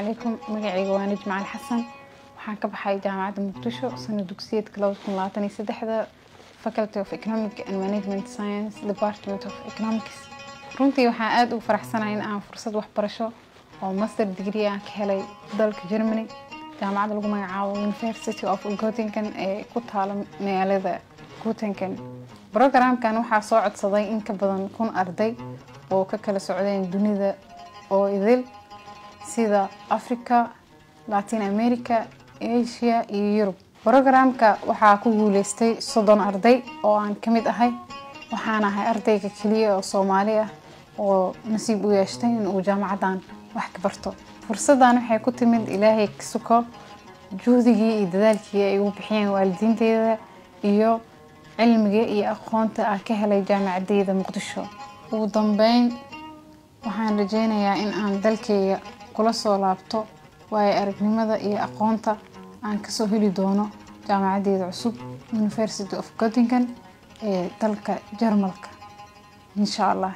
عليكم magacayga waa Najma Xasan waxaan ka baxay jaamacadda Muqdisho sanad dugsiyeedka 2023 Faculty of Economic and Management Science Department of Economics runtii waxaan aad u faraxsanahay in aan fursad waxbarasho oo master degree aan ka helay dalka Germany jaamacadda lagu magacaabo University of Göttingen ee ku taala magaalada Göttingen programkan waxaa soo codsaday in ka badan 1000 arday oo ka kala socdeen dunida oo idil sida Africa, Latin America, Asia iyo Europe. Programka waxaa ku guuleystay 30 arday oo aan kamid ahay. Waxaan ahay ardayga kaliya oo Soomaali ah oo nasiib u yeeshay in uu jaamacadan wax ka barto. Fursadan waxay ku timid Ilaahay ka suko juhdigii iyo dadaalkii ay u bixiyeen waalidiinteeda iyo cilmiga iyo aqoonta aan ka helay jaamacadda Muqdisho. Ugu dambeyn waxaan rajaynayaa in aan dalkayga kula soo laabto waayo aragnimada iyo aqoonta aan ka soo heli doono jaamacadda cusub University of Göttingen ee dalka Jarmalka insha Allah.